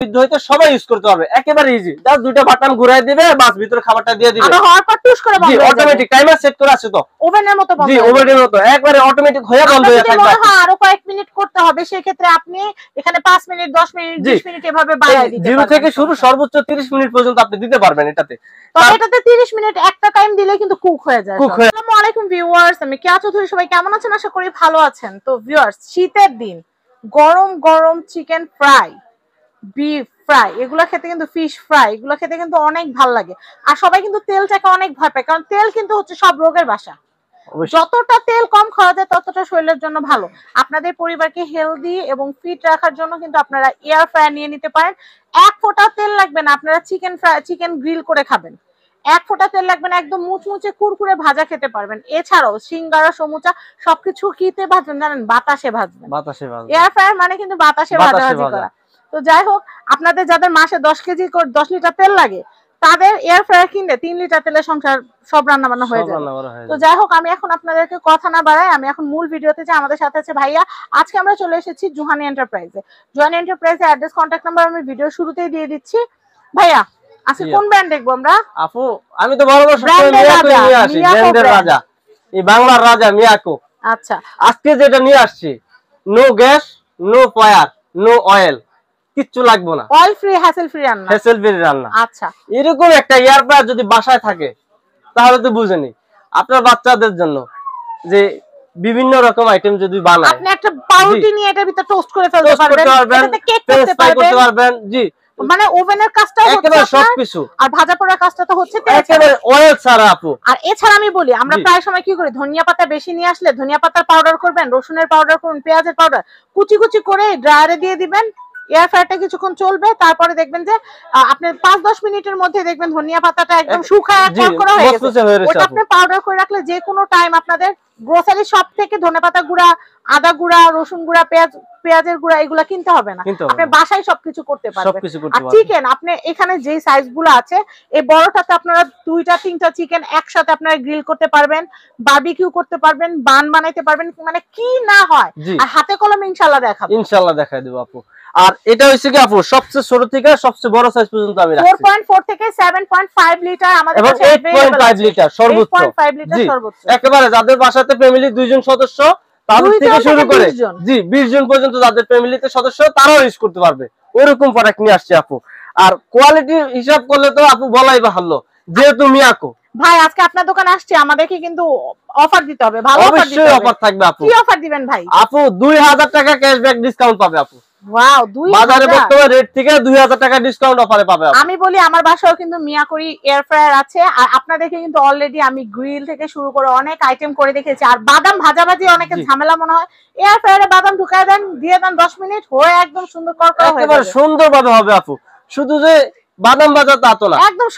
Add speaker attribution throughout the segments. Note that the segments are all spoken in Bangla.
Speaker 1: হইতে সবাই ইউজ করতে পারবে, একেবারে ইজি। জাস্ট দুইটা বাটন ঘুরাই দিবে, বাস ভিতরে খাবারটা দিয়ে দিবে,
Speaker 2: আর হওয়ার পর টুস করে বন্ধ হয়ে যাবে।
Speaker 1: অটোমেটিক টাইমার সেট করা আছে তো,
Speaker 2: ওভেনের মতো বন্ধ।
Speaker 1: জি ওভেনের মতো একবারে অটোমেটিক হয়ে বন্ধ হয়ে থাকবে।
Speaker 2: হ্যাঁ, আরো কয়েক মিনিট করতে হবে, সেই ক্ষেত্রে আপনি এখানে 5 মিনিট 10 মিনিট 20 মিনিট এভাবে বাড়ায় দিতে পারবেন।
Speaker 1: 0 থেকে শুরু সর্বোচ্চ 30 মিনিট পর্যন্ত আপনি দিতে পারবেন এটাতে।
Speaker 2: তবে এটাতে 30 মিনিট একটা টাইম দিলে কিন্তু কুক হয়ে যায়। আসসালামু আলাইকুম ভিউয়ার্স, আমি কেয়া চৌধুরী, সবাই কেমন আছেন? আশা করি ভালো আছেন। তো ভিউয়ার্স, শীতের দিন গরম গরম চিকেন ফ্রাই, বিফ ফ্রাই, এগুলো খেতে কিন্তু ফিশ ফ্রাই, এগুলো খেতে কিন্তু অনেক ভালো লাগে। আর সবাই কিন্তু তেলটাকে অনেক ভয় পায়, কারণ তেল কিন্তু হচ্ছে সব রোগের বাসা। যতটা তেল কম খাওয়া যায় ততটা শরীরের জন্য ভালো। আপনাদের পরিবারকে হেলদি এবং ফিট রাখার জন্য কিন্তু আপনারা এয়ার ফ্রায়ার নিয়ে নিতে পারেন। এক ফোঁটা তেল লাগবে না, আপনারা চিকেন গ্রিল করে খাবেন। এক ফোঁটা তেল লাগবে না, একদম মুচমুচে কুরকুরে ভাজা খেতে পারবেন। এছাড়াও সিঙ্গারা সমুচা সবকিছু কিতে ভাজবেন জানেন? বাতাসে ভাজবেন। এয়ার ফ্রায়ার মানে কিন্তু বাতাসে ভাজাভাজি করা। তো যাই হোক, আপনাদের যাদের মাসে 10 লিটার তেল লাগে, তাদের এয়ার ফ্রায়ার কিনলে 3 লিটার তেলে সংসার সব রান্না বান্না হয়ে যাবে। তো যাই হোক, আমি এখন আপনাদেরকে কথা না বাড়াই, আমি এখন মূল ভিডিওতে যাই। আমাদের সাথে আছে ভাইয়া। আজকে আমরা চলে এসেছি জুহানি এন্টারপ্রাইজে। জুহানি এন্টারপ্রাইজের অ্যাড্রেস, কন্টাক্ট নাম্বার আমি ভিডিও শুরুতেই দিয়ে দিচ্ছি। ভাইয়া, আজকে কোন ব্র্যান্ড দেখবো আমরা?
Speaker 1: আপু আমি তো বরাবর সবসময় মিয়াকো নিয়ে আসি, ব্র্যান্ডের রাজা, এই বাংলার রাজা মিয়াকো। আচ্ছা, আজকে যেটা নিয়ে আসছি, no gas, no fire, no oil, কিচ্ছু লাগবে না,
Speaker 2: অয়েল ফ্রি, হ্যাসেল ফ্রি রান্না।
Speaker 1: হ্যাসেল ফ্রি রান্না।
Speaker 2: আচ্ছা,
Speaker 1: এরকম একটা এয়ার ফ্রায়ার যদি বাসায় থাকে তাহলে তো বুঝেনি, আপনার বাচ্চাদের জন্য যে বিভিন্ন রকম আইটেম যদি বানায়,
Speaker 2: আপনি একটা পাউরুটি নিয়ে এটার ভিতরে টোস্ট করে ফেলতে পারবেন, এটাতে কেক করতে পারবেন।
Speaker 1: জি,
Speaker 2: মানে ওভেনের কাজটা হচ্ছে
Speaker 1: একেবারে সবকিছু,
Speaker 2: আর ভাজা পোড়ার কাজটা তো হচ্ছে
Speaker 1: একেবারে অয়েল ছাড়া আপু।
Speaker 2: আর এছাড়া আমি বলি, আমরা প্রায় সময় কি করি, ধনিয়া পাতা বেশি নিয়ে আসলে ধনিয়া পাতার পাউডার করবেন, রসুনের পাউডার করুন, পেঁয়াজের পাউডার কুচি কুচি করে ড্রায়ারে দিয়ে দিবেন। এয়ার ফ্রায়ারটা কিছুক্ষণ চলবে, তারপরে দেখবেন যে আপনি 5-10 মিনিটের মধ্যে দেখবেন ধনিয়া পাতাটা একদম শুকায় করা হয়ে গেছে। ওটা আপনি পাউডার করে রাখলে যে কোনো টাইম আপনাদের গ্রোসারি শপ থেকে ধনেপাতা গুঁড়া, আদা গুঁড়া, রসুন গুঁড়া, পেঁয়াজের গুঁড়া এগুলা কিনতে হবে না, আপনি বাসায় সবকিছু করতে পারবেন। আর চিকেন আপনি এখানে যে সাইজগুলো আছে, এই বড়টাতে আপনারা 2-3টা চিকেন একসাথে আপনারা গ্রিল করতে পারবেন, বারবিকিউ করতে পারবেন, বান বানাইতে পারবেন, মানে কি না হয়। আর হাতে কলমে ইনশাআল্লাহ দেখাই দেব আপু। আর এটা হইছে কি আপু, সবচেয়ে ছোট থেকে সবচেয়ে বড় সাইজ পর্যন্ত আমি রাখছি। 4.4 থেকে 7.5 লিটার আমাদের কাছে अवेलेबल আছে। 8.5 লিটার সর্বোচ্চ। 8.5 লিটার সর্বোচ্চ। একেবারে যাদের বাসাতে ফ্যামিলি 2 জন সদস্য, তাদের থেকে শুরু করে 20 জন পর্যন্ত যাদের ফ্যামিলিতে সদস্য, তারাও ইউজ করতে পারবে। ওইরকম প্রোডাক্ট নিয়ে আসছে আপু। আর কোয়ালিটি হিসাব করলে তো আপু বলাই ভালো, যেহেতু মিয়াকো। ভাই, আজকে আপনার দোকানে আসছে, আমাদেরকে কিন্তু অফার দিতে হবে, ভালো অফার দিতে হবে। অবশ্যই অফার থাকবে আপু। কি অফার দিবেন ভাই? আপু 2000 টাকা ক্যাশব্যাক ডিসকাউন্ট পাবে আপু। ওয়াও, 2000 বাজারে বর্তমানে রেট থেকে 2000 টাকা ডিসকাউন্ট অফারে পাবে আপু। আমি বলি, আমার বাসায়ও কিন্তু মিয়াকোরি এয়ার ফ্রায়ার আছে, আর আপনাদেরকে কিন্তু অলরেডি আমি গ্রিল থেকে শুরু করে অনেক আইটেম করে দেখেছি। আর বাদাম ভাজাভাজি অনেকে ঝামেলা মনে হয়, এয়ার ফ্রায়ারে বাদাম ঢুকায় দেন, দিয়ে দেন 10 মিনিট, হয়ে একদম সুন্দর করকরা হয়ে যাবে। একেবারে সুন্দরভাবে হবে আপু। শুধু যে বাদাম ভাজা তা তো না, একদম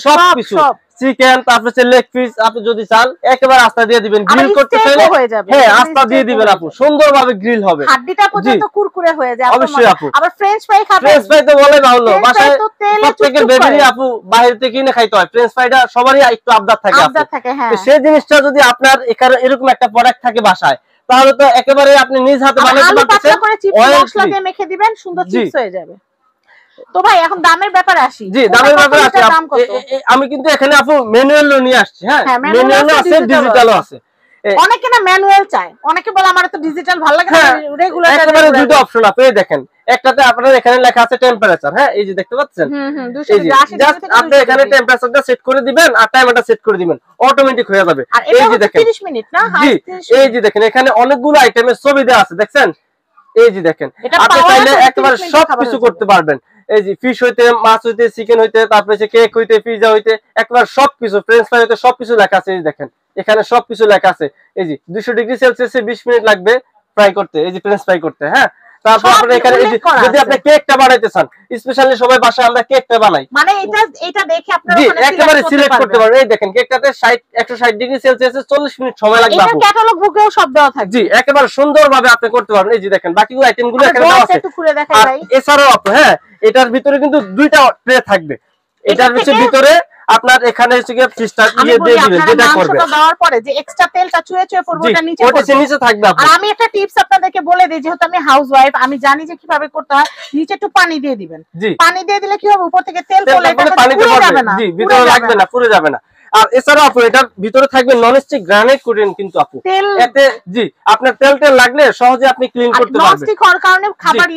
Speaker 2: সবকিছু, চিকেন, তারপরে লেগ পিস, আপনি যদি চান একেবারে আস্তা দিয়ে দিবেন, গ্রিল করতে চাইলে হ্যাঁ আস্তা দিয়ে দিবেন আপু, সুন্দরভাবে গ্রিল হবে, হাড্ডিটা পর্যন্ত কুরকুরে হয়ে যায়। অবশ্যই আপু। আবার ফ্রেঞ্চ ফ্রাই খাবেন, ফ্রেঞ্চ ফ্রাই তো বলে ভালো, বাসায় প্রত্যেকের বেবি আপু বাইরে থেকে কিনে খাইতে হয়, ফ্রেঞ্চ ফ্রাইটা সবারই একটু আবদার থাকে আপু। তো সেই জিনিসটা যদি আপনার এখানে এরকম একটা প্রোডাক্ট থাকে বাসায়, তাহলে তো একেবারে আপনি নিজ হাতে বানাতে পারতেছেন, অয়েল মশলা দিয়ে মেখে দিবেন, সুন্দর চিপস হয়ে যাবে। তো ভাই, এখন দামের ব্যাপারে আসি। জি, দামের ব্যাপারে আসি। আমি কিন্তু এখানে আপু ম্যানুয়ালও নিয়ে আসছি। হ্যাঁ, ম্যানুয়ালও আছে, ডিজিটালও আছে। অনেকে না ম্যানুয়াল চায়, অনেকে বলে আমার তো ডিজিটাল ভালো লাগে না, রেগুলার। একেবারে দুটো অপশন আছে, এই দেখেন, একটাতে আপনার এখানে লেখা আছে টেম্পারেচার, হ্যাঁ এই যে দেখতে পাচ্ছেন, এই যে জাস্ট আপনি এখানে টেম্পারেচারটা সেট করে দিবেন আর টাইমারটা সেট করে দিবেন, অটোমেটিক হয়ে যাবে। এই যে দেখেন 30 মিনিট না, জি এই যে দেখেন, এখানে অনেকগুলো আইটেমের ছবি দেওয়া আছে, দেখছেন? এই যে দেখেন, আপনি চাইলে একেবারে সবকিছু করতে পারবেন। এই যে ফিশ হইতে, মাছ হইতে, চিকেন হইতে, তারপরে কেক হইতে, পিজা হইতে, একবার সবকিছু, ফ্রেঞ্চ ফ্রাই হইতে সবকিছু লেখা আছে। এই যে দেখেন, এখানে সবকিছু লেখা আছে। এই যে 200 ডিগ্রি সেলসিয়াসে 20 মিনিট লাগবে ফ্রাই করতে, এই যে ফ্রেঞ্চ ফ্রাই করতে। হ্যাঁ, তারপর আপনি এখানে এই যে যদি আপনি কেকটা বানাইতে চান, স্পেশালি সবাই বাসায় আমরা কেকটা বানাই, মানে এটা দেখে আপনারা ওখানে একেবারে সিলেক্ট করতে পারবেন। এই দেখেন, কেকটাতে 160 ডিগ্রি সেলসিয়াসে 40 মিনিট সময় লাগবে আপু। এটা ক্যাটালগ বুকেও সব দেওয়া থাকে। জি, একেবারে সুন্দরভাবে আপনি করতে পারবেন। এই যে দেখেন, বাকিগুলো আইটেমগুলো এখানে দেওয়া আছে, একটু খুলে দেখাই ভাই। এছাড়াও আপু, হ্যাঁ এটার ভিতরে কিন্তু দুইটা ট্রে থাকবে, এটার ভিতরে
Speaker 1: আপনার এখানে হচ্ছে কি ফিশটা দিয়ে দিবেন, যেটা করবে
Speaker 2: দেওয়ার পরে যে এক্সট্রা তেলটা চুয়ে চুয়ে পড়বে ওটা নিচে
Speaker 1: ওটা নিচে থাকবে।
Speaker 2: আর আমি একটা টিপস আপনাদেরকে বলে দিই, যেহেতু আমি হাউসওয়াইফ, আমি জানি যে কিভাবে করতে হয়। নিচে একটু পানি দিয়ে দিবেন, পানি দিয়ে দিলে কি হবে, উপর থেকে তেল পড়লে এটা পুড়ে যাবে না,
Speaker 1: জি ভিতরে লাগবে না, পুড়ে যাবে না। আর এছাড়া আপু এটার ভিতরে থাকবে ননস্টিক গ্রানাইট কোটিং কিন্তু আপু, এতে জি আপনার তেল লাগলে সহজে আপনি ক্লিন করতে পারবেন।
Speaker 2: ননস্টিক হওয়ার কারণে খাবার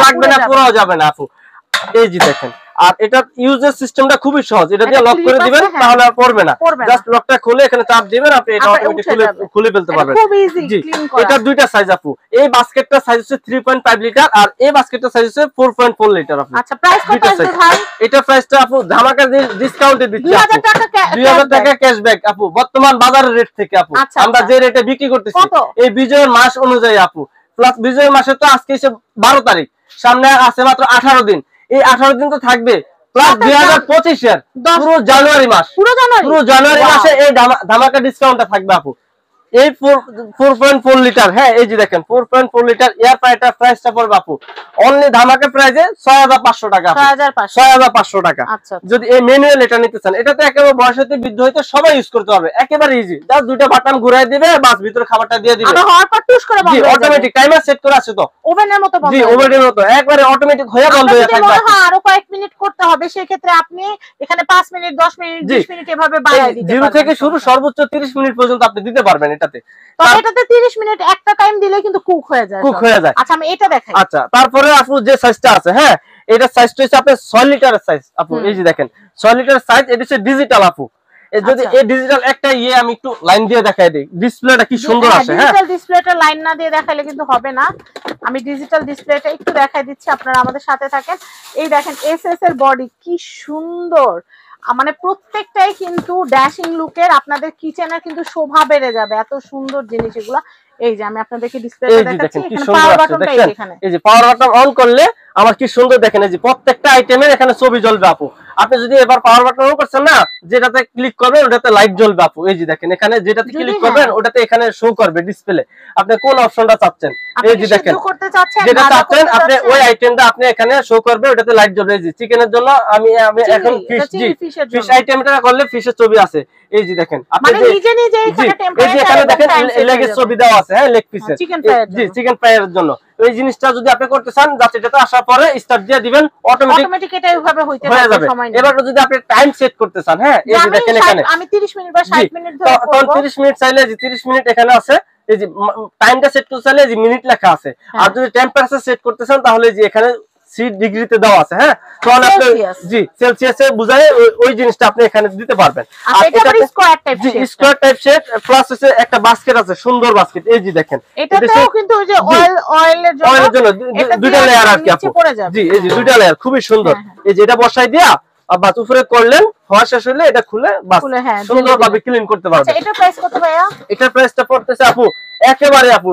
Speaker 1: লাগবে না, পুরো যাবে না আপু। এই জি দেখেন, আর এটা ইউজের সিস্টেমটা খুবই সহজ, এটা দিয়ে লক করে দিবেন তাহলে আর পড়বে না। জাস্ট লকটা খুলে এখানে চাপ দিবেন, আপনি এটা অটোমেটিক খুলে ফেলতে পারবেন।
Speaker 2: খুব ইজি ক্লিন করা।
Speaker 1: এটা দুইটা সাইজ আপু, এই বাস্কেটটার সাইজ হচ্ছে 3.5 লিটার আর এই বাস্কেটটার সাইজ হচ্ছে 4.4 লিটার আপু।
Speaker 2: আচ্ছা প্রাইস কত আছে ভাই?
Speaker 1: এটা প্রাইসটা আপু ধামাকা ডিসকাউন্টে দিচ্ছি 2000 টাকা ক্যাশব্যাক আপু, বর্তমান বাজারের রেট থেকে আপু। আমরা যে রেটে বিক্রি করতেছি এই বিজয়ের মাস অনুযায়ী আপু, প্লাস বিজয়ের মাসে তো আজকে এসে 12 তারিখ, সামনে আছে মাত্র 18 দিন, এই 18 দিন তো থাকবে, প্লাস 2025 এর পুরো জানুয়ারি মাস, পুরো জানুয়ারি মাসে এই ধামাকা ডিসকাউন্টটা থাকবে আপু। এই 4.4 লিটার, হ্যাঁ এই যে দেখেন 4.4 লিটার এয়ার ফ্রায়ারটার প্রাইসটা পড়বে আপু অনলি ধামাকা প্রাইসে 6500 টাকা, 6500 টাকা। যদি এই ম্যানুয়াল এটা নিতে চান, এটাতে একেবারে বয়স হতে বৃদ্ধ হইতে সবাই ইউজ করতে পারবে, একেবারে ইজি। জাস্ট দুইটা বাটন ঘুরাই দিবে, বাস ভিতরে খাবারটা দিয়ে দিবে,
Speaker 2: আর হওয়ার পর টুস করে বন্ধ হয়ে যাবে।
Speaker 1: অটোমেটিক টাইমার সেট করা আছে তো,
Speaker 2: ওভেনের মতো বন্ধ,
Speaker 1: জি ওভেনের মতো একবারে অটোমেটিক হয়ে বন্ধ হয়ে থাকবে।
Speaker 2: হ্যাঁ আরো কয়েক মিনিট করতে হবে, সেই ক্ষেত্রে আপনি এখানে 5 মিনিট 10 মিনিট 20 মিনিট এভাবে বাড়ায় দিতে পারবেন।
Speaker 1: 0 থেকে শুরু সর্বোচ্চ 30 মিনিট পর্যন্ত আপনি দিতে পারবেন এটাতে।
Speaker 2: তবে এটাতে 30 মিনিট একটা টাইম দিলে কিন্তু কুক হয়ে যায়। আচ্ছা আমি এটা দেখাই।
Speaker 1: আচ্ছা তারপরে আপু যে সাইজটা আছে, হ্যাঁ এটা সাইজটা হচ্ছে আপনার 6 লিটারের সাইজ আপু। এই যে দেখেন 6 লিটারের সাইজ, এটা হচ্ছে ডিজিটাল আপু। যদি এই ডিজিটাল একটা আমি একটু লাইন দিয়ে দেখাই দেই, ডিসপ্লেটা কি সুন্দর আছে। হ্যাঁ
Speaker 2: ডিজিটাল ডিসপ্লেটা লাইন না দিয়ে দেখাইলে কিন্তু হবে না, আমি ডিজিটাল ডিসপ্লেটা একটু দেখাই দিচ্ছি, আপনারা আমাদের সাথে থাকেন। এই দেখেন এসএস এর বডি কি সুন্দর, মানে প্রত্যেকটাই কিন্তু ড্যাশিং লুকের, আপনাদের কিচেনের কিন্তু শোভা বেড়ে যাবে, এত সুন্দর জিনিস এগুলা। এই যে আমি আপনাদেরকে ডিসপ্লেটা দেখাচ্ছি, এখানে পাওয়ার বাটনটা এখানে,
Speaker 1: এই যে পাওয়ার বাটন অন করলে আমার কি সুন্দর দেখেন, এই যে প্রত্যেকটা আইটেমের এখানে ছবি জ্বলবে আপু। আপনি যদি এবার পাওয়ার বাটন অন করছেন না, যেটাতে ক্লিক করবেন ওটাতে লাইট জ্বলবে আপু। এই যে দেখেন এখানে যেটাতে ক্লিক করবেন ওটাতে এখানে শো করবে ডিসপ্লে, আপনি কোন অপশনটা চাচ্ছেন। এই যে দেখেন যেটা চাচ্ছেন আপনি ওই আইটেমটা আপনি এখানে শো করবে, ওটাতে লাইট জ্বলবে। এই যে চিকেনের জন্য আমি এখন ফিশ আইটেমটা করলে ফিশের ছবি আছে। এই যে দেখেন আপনি
Speaker 2: নিজে নিজে এখানে
Speaker 1: টেম্পারেচার দেখেন লেগের ছবি দেওয়া আছে, হ্যাঁ লেগ পিসের, জি চিকেন ফ্রাইয়ের জন্য। এই জিনিসটা যদি আপনি করতে চান, যাতে এটাতে আসার পরে স্টার্ট দিয়ে দিবেন, অটোমেটিক এটা এইভাবে হইতে যাবে। এবার যদি আপনি টাইম সেট করতে চান, হ্যাঁ এই যে দেখেন এখানে
Speaker 2: আমি 30 মিনিট বা 60 মিনিট ধরে
Speaker 1: করব, 30 মিনিট চাইলে যে 30 মিনিট এখানে আছে। এই যে টাইমটা সেট করতে চাইলে যে মিনিট লেখা আছে, আর যদি টেম্পারেচার সেট করতে চান তাহলে যে এখানে 3 ডিগ্রিতে দেওয়া আছে। হ্যাঁ তাহলে আপনি জি সেলসিয়াসে বুঝায় ওই জিনিসটা আপনি এখানে দিতে পারবেন। আর এটা স্কয়ার টাইপ শেপ, জি স্কয়ার টাইপ শেপ, প্লাস হচ্ছে একটা বাস্কেট আছে, সুন্দর বাস্কেট। এই যে দেখেন
Speaker 2: এটাতেও কিন্তু ওই যে অয়েলের
Speaker 1: জন্য দুইটা লেয়ার আর কি আপু, জি এই যে দুইটা লেয়ার খুবই সুন্দর। এই যে এটা বসাই দিয়া বাস উপরে করলেন, হওয়া শেষ হলে এটা খুলে বাস সুন্দরভাবে ক্লিন করতে পারবেন।
Speaker 2: আচ্ছা এটার প্রাইস কত ভাইয়া?
Speaker 1: এটার প্রাইসটা পড়তেছে আপু একেবারে আপু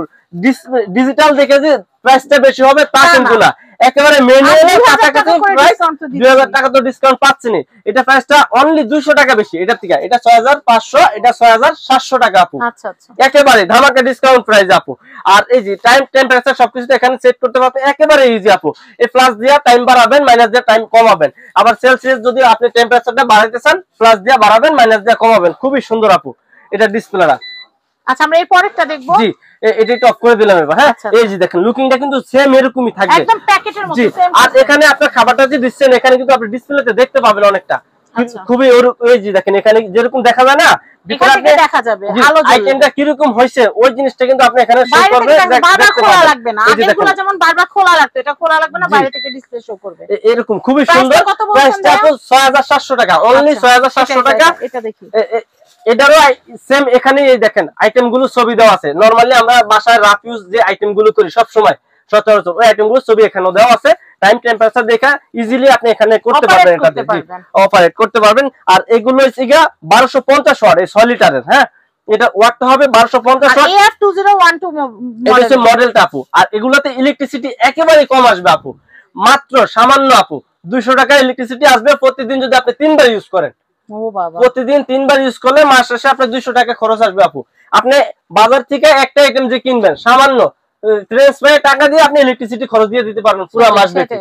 Speaker 1: ডিজিটাল দেখে যে প্রাইসটা বেশি হবে তা কিন্তু না, একেবারে ম্যানুয়ালি কাছাকাছি প্রাইস 2000 টাকা তো ডিসকাউন্ট পাচ্ছেন। এটা প্রাইসটা অনলি 200 টাকা বেশি এটার থেকে, এটা 6500, এটা 6700 টাকা আপু।
Speaker 2: আচ্ছা আচ্ছা
Speaker 1: একেবারে ধামাকা ডিসকাউন্ট প্রাইস আপু। আর এই যে টাইম টেম্পারেচার সবকিছু এখানে সেট করতে পারবেন, একেবারে ইজি আপু। এই প্লাস দিয়া টাইম বাড়াবেন, মাইনাস দিয়া টাইম কমাবেন। আবার সেলসিয়াস যদি আপনি টেম্পারেচারটা বাড়াইতে চান, প্লাস দিয়া বাড়াবেন, মাইনাস দিয়া কমাবেন। খুবই সুন্দর আপু এটা ডিসপ্লেটা।
Speaker 2: আচ্ছা আমরা এই পরেরটা দেখব।
Speaker 1: জি এটা একটু অফ করে দিলাম এবার। হ্যাঁ এই যে দেখেন লুকিংটা কিন্তু সেম এরকমই থাকবে,
Speaker 2: একদম প্যাকেটের মতো সেম।
Speaker 1: আর এখানে আপনার খাবারটা যে দিচ্ছেন এখানে কিন্তু আপনি ডিসপ্লেতে দেখতে পাবেন অনেকটা, খুবই ওই যে দেখেন এখানে যেরকম দেখা যায় না,
Speaker 2: এখান থেকে দেখা যাবে আলো জ্বলবে,
Speaker 1: আইটেমটা কি রকম হইছে ওই জিনিসটা কিন্তু আপনি এখানে শো করবে,
Speaker 2: বারবার খোলা লাগবে না। আগেগুলো যেমন বারবার খোলা লাগতো, এটা খোলা লাগবে না, বাইরে থেকে ডিসপ্লে শো করবে।
Speaker 1: এরকম খুবই সুন্দর। প্রাইসটা তো 6700 টাকা, অনলি 6700 টাকা।
Speaker 2: এটা দেখি
Speaker 1: এটারও সেম এখানে এই দেখেন আইটেমগুলো ছবি দেওয়া আছে। নরমালি আমরা বাসায় রাফ ইউজ যে আইটেমগুলো করি সব সময় সচরাচর, ওই আইটেমগুলো ছবি এখানেও দেওয়া আছে। টাইম টেম্পারেচার দেখা ইজিলি আপনি এখানে করতে পারবেন, এটাতে অপারেট করতে পারবেন। আর এগুলো হচ্ছে গিয়া 1250 ওয়াট, এই 6 লিটারের। হ্যাঁ এটা ওয়াটটা হবে 1250 ওয়াট, এটা হচ্ছে মডেলটা আপু। আর এগুলোতে ইলেকট্রিসিটি একেবারে কম আসবে আপু, মাত্র সামান্য আপু 200 টাকা ইলেকট্রিসিটি আসবে প্রতিদিন যদি আপনি 3 বার ইউজ করেন। প্রতিদিন 3 বার ইউজ করলে মাস শেষে আপনার 200 টাকা খরচ আসবে আপু। আপনি বাজার থেকে একটা আইটেম যে কিনবেন সামান্য টাকা দিয়ে আপনি ইলেকট্রিসিটি খরচ দিয়ে দিতে পারবেন পুরো মাস ব্যাপী।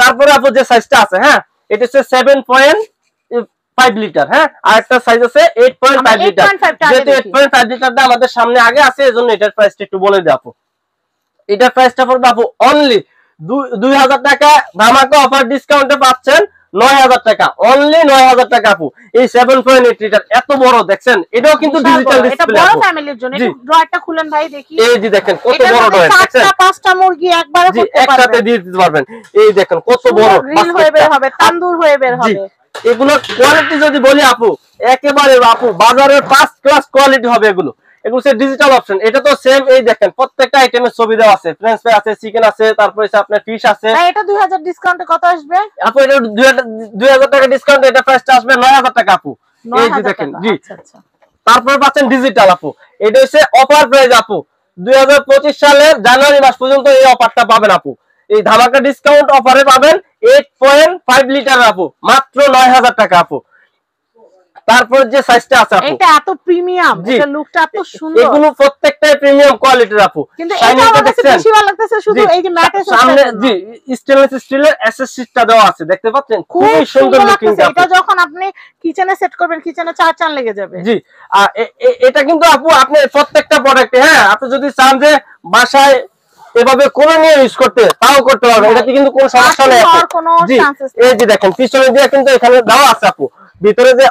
Speaker 1: তারপরে আপু যে সাইজটা আছে, হ্যাঁ এটা হচ্ছে 5 লিটার। হ্যাঁ, আর একটা সাইজ আছে 8.5 লিটার। যেহেতু 8.5 লিটারটা আমাদের সামনে আগে আছে, এজন্য এটার প্রাইসটা একটু বলে দিই আপু। এটার প্রাইসটা পড়বে আপু অনলি 2000 টাকা ধামাকা অফার ডিসকাউন্টে পাচ্ছেন 9000 টাকা, অনলি 9000 টাকা আপু। এই 7.8 লিটার এত বড় দেখছেন, এটাও কিন্তু ডিজিটাল ডিসপ্লে।
Speaker 2: এটা বড় ফ্যামিলির জন্য। একটু ড্রয়ারটা খুলেন ভাই দেখি।
Speaker 1: এই যে দেখেন কত বড় ড্রয়ার, দেখছেন
Speaker 2: 4টা 5টা মুরগি একবারে করতে পারবেন,
Speaker 1: একসাথে দিয়ে দিতে পারবেন। এই দেখেন কত বড়,
Speaker 2: গ্রিল হয়ে বের হবে, তান্দুর হয়ে বের হবে।
Speaker 1: এগুলো কোয়ালিটি যদি বলি আপু, একেবারে আপু বাজারের ফার্স্ট ক্লাস কোয়ালিটি হবে এগুলো। এগুলো হচ্ছে ডিজিটাল অপশন। এটা তো সেম, এই দেখেন প্রত্যেকটা আইটেমের ছবি দেওয়া আছে, ফ্রেঞ্চ ফ্রাই আছে, চিকেন আছে, তারপরে আপনার ফিশ আছে।
Speaker 2: এটা 2000 ডিসকাউন্টে কত আসবে
Speaker 1: আপু? এটা 2000 টাকা ডিসকাউন্ট, এটা প্রাইসটা আসবে 9000 টাকা আপু। এই যে দেখেন, জি। তারপরে পাচ্ছেন ডিজিটাল আপু, এটা হচ্ছে অফার প্রাইস আপু। 2025 সালের জানুয়ারি মাস পর্যন্ত এই অফারটা পাবেন আপু। এই ধামাকা ডিসকাউন্ট অফারে পাবেন 8.5 লিটার আপু, মাত্র 9000 টাকা আপু। তারপর যে সাইজটা আছে আপু,
Speaker 2: এটা এত প্রিমিয়াম, এটা লুকটা এত সুন্দর।
Speaker 1: এগুলো প্রত্যেকটাই প্রিমিয়াম কোয়ালিটির আপু।
Speaker 2: কিন্তু এটা আমার কাছে বেশি ভালো লাগতেছে শুধু এই যে ম্যাটের
Speaker 1: সামনে, জি, স্টেনলেস স্টিলের এসএস শীটটা দেওয়া আছে, দেখতে পাচ্ছেন খুবই সুন্দর লুকিং।
Speaker 2: এটা যখন আপনি কিচেনে সেট করবেন, কিচেনে 4 চান লেগে যাবে।
Speaker 1: জি, এটা কিন্তু আপু আপনি প্রত্যেকটা প্রোডাক্টে, হ্যাঁ, আপনি যদি চান যে বাসায় এভাবে কোন নিয়ে ইউজ করতে, তাও করতে পারবেন, এটাতে কিন্তু কোনো সমস্যা নেই। জি, এই যে দেখেন পিছনে দিয়ে কিন্তু এখানে দেওয়া আছে আপু, ভিতরে যে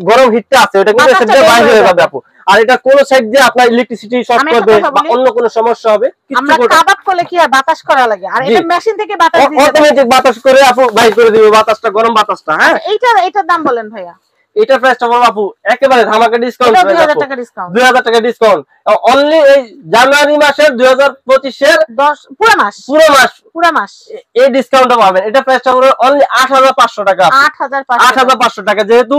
Speaker 1: গরম হিটটা আছে ওটা কিন্তু সেটা বাইরে হয়ে যাবে আপু। আর এটা কোন সাইড দিয়ে আপনার ইলেকট্রিসিটি শর্ট করবে বা অন্য কোনো সমস্যা হবে
Speaker 2: আমরা কাবাব করলে কি আর বাতাস করা লাগে, আর এটা মেশিন থেকে বাতাস দিতে
Speaker 1: অটোমেটিক বাতাস করে আপু বাইর করে দিবে বাতাসটা, গরম বাতাসটা। হ্যাঁ,
Speaker 2: এটার দাম বলেন ভাইয়া।
Speaker 1: এটা প্রাইসটা বলবো আপু একেবারে ধামাকা ডিসকাউন্ট,
Speaker 2: 2000 টাকা ডিসকাউন্ট,
Speaker 1: 2000 টাকা ডিসকাউন্ট অনলি এই জানুয়ারি মাসের 2025 এর
Speaker 2: 10 পুরো মাস
Speaker 1: এই ডিসকাউন্টটা পাবেন। এটা প্রাইসটা হলো অনলি 8500 টাকা, 8500 টাকা, যেহেতু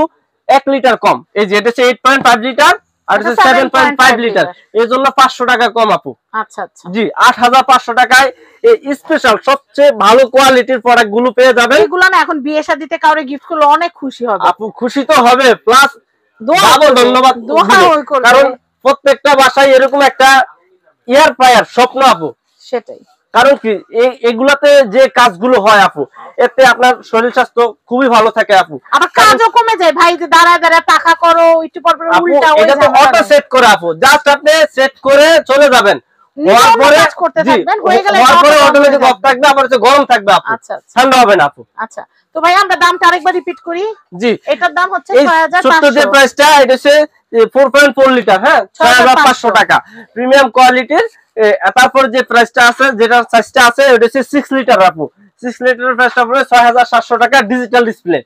Speaker 1: 1 লিটার কম। এই যে এটা হচ্ছে 8.5 লিটার আর এটা 7.5 লিটার, এর জন্য 500 টাকা কম আপু।
Speaker 2: আচ্ছা আচ্ছা,
Speaker 1: জি, 8500 টাকায় এই স্পেশাল সবচেয়ে ভালো কোয়ালিটির প্রোডাক্ট গুলো পেয়ে যাবেন।
Speaker 2: এগুলো না এখন বিয়ে শাদিতে কাউরে গিফট করলে অনেক খুশি হবে
Speaker 1: আপু, খুশি তো হবে, প্লাস ডাবল ধন্যবাদ, কারণ প্রত্যেকটা বাসায় এরকম একটা এয়ার ফ্রায়ার স্বপ্ন আপু।
Speaker 2: সেটাই,
Speaker 1: কারণ কি এগুলাতে যে কাজগুলো হয় আপু, এতে আপনার শরীর স্বাস্থ্য খুবই ভালো থাকে আপু।
Speaker 2: আবার কাজও কমে যায় ভাই, যে দাঁড়ায় দাঁড়ায় পাখা করো, একটু পর পর উল্টা হয়ে যায়।
Speaker 1: এটা তো অটো সেট করে আপু, জাস্ট আপনি সেট করে চলে যাবেন, হওয়ার পরে অটোমেটিক অফ থাকবে, আবার গরম থাকবে আপু, ঠান্ডা হবে না আপু।
Speaker 2: আচ্ছা, তো ভাই আমরা দামটা আরেকবার রিপিট করি।
Speaker 1: জি,
Speaker 2: এটার দাম হচ্ছে
Speaker 1: 6500, যে প্রাইসটা এটা হচ্ছে 4.4 লিটার, হ্যাঁ, 6500 টাকা প্রিমিয়াম কোয়ালিটির। তারপর যে প্রাইসটা আছে, যেটা সাইজটা আছে ওটা হচ্ছে 6 লিটার আপু। 6 লিটারের প্রাইসটা পড়বে 6700 টাকা ডিজিটাল ডিসপ্লে।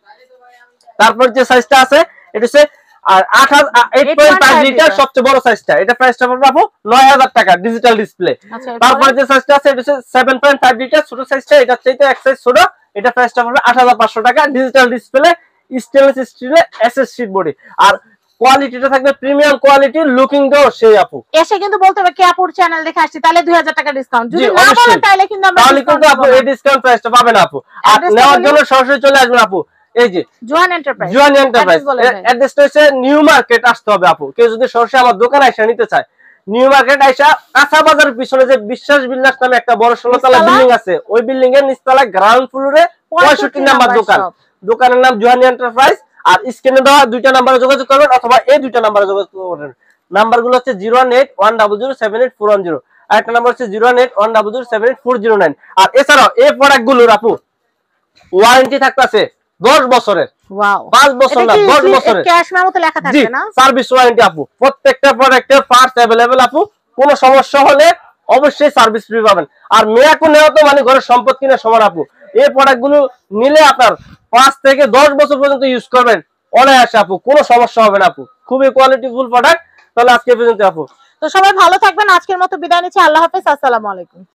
Speaker 1: তারপর যে সাইজটা আছে এটা হচ্ছে আর 8.5 লিটার সবচেয়ে বড় সাইজটা, এটা প্রাইসটা পড়বে আপু 9000 টাকা ডিজিটাল ডিসপ্লে। তারপর যে সাইজটা আছে এটা হচ্ছে 7.5 লিটার ছোট সাইজটা, এটা চাইতে এক সাইজ ছোট, এটা প্রাইসটা পড়বে 8500 টাকা ডিজিটাল ডিসপ্লে, স্টেনলেস স্টিলের এসএস শীট বডি। আর কোয়ালিটিটা থাকবে প্রিমিয়াম কোয়ালিটি, লুকিং দাও সেই আপু।
Speaker 2: এসে কিন্তু বলতে হবে কে আপুর চ্যানেল দেখে আসছি, তাহলে 2000 টাকা ডিসকাউন্ট। যদি না বলেন তাহলে কিন্তু আমরা
Speaker 1: আপু এই ডিসকাউন্ট প্রাইসটা পাবেন আপু। আর নেওয়ার জন্য সরাসরি চলে আসবেন আপু, এই যে
Speaker 2: জোয়ান এন্টারপ্রাইজ,
Speaker 1: অ্যাড্রেসটা হচ্ছে নিউ মার্কেট আসতে হবে আপু। কেউ যদি সরাসরি আমার দোকানে এসে নিতে চায়, নিউ মার্কেট আইসা কাঁচা বাজারের পিছনে যে বিশ্বাস বিল্ডার্স নামে একটা বড় 16 তলা বিল্ডিং আছে, ওই বিল্ডিং এর নিচতলায় গ্রাউন্ড ফ্লোরে 65 নাম্বার দোকান, দোকানের নাম জোহানি এন্টারপ্রাইজ। আর স্ক্রিনে দেওয়া দুইটা নাম্বারে যোগাযোগ করবেন, অথবা এই দুইটা নাম্বারে যোগাযোগ করবেন। নাম্বারগুলো হচ্ছে 01810078410, আর একটা নাম্বার হচ্ছে 01810078409। আর এছাড়াও এই প্রোডাক্টগুলোর আপু ওয়ারেন্টি থাকতেছে 10 বছরের।
Speaker 2: ওয়াও,
Speaker 1: 5 বছর না 10 বছরের
Speaker 2: ক্যাশ মেমোতে লেখা থাকবে না,
Speaker 1: সার্ভিস ওয়ারেন্টি আপু। প্রত্যেকটা প্রোডাক্টের পার্টস अवेलेबल আপু, কোনো সমস্যা হলে অবশ্যই সার্ভিস ফ্রি পাবেন। আর মিয়াকো নেওয়া তো মানে ঘরের সম্পদ কিনা সমান আপু। এই প্রোডাক্টগুলো নিলে আপনার 5 থেকে 10 বছর পর্যন্ত ইউজ করবেন অনায়াসে আপু, কোনো সমস্যা হবে না আপু, খুবই কোয়ালিটিফুল প্রোডাক্ট। তাহলে আজকে পর্যন্ত আপু,
Speaker 2: তো সবাই ভালো থাকবেন, আজকের মতো বিদায় নিচ্ছি, আল্লাহ হাফেজ, আসসালামু আলাইকুম।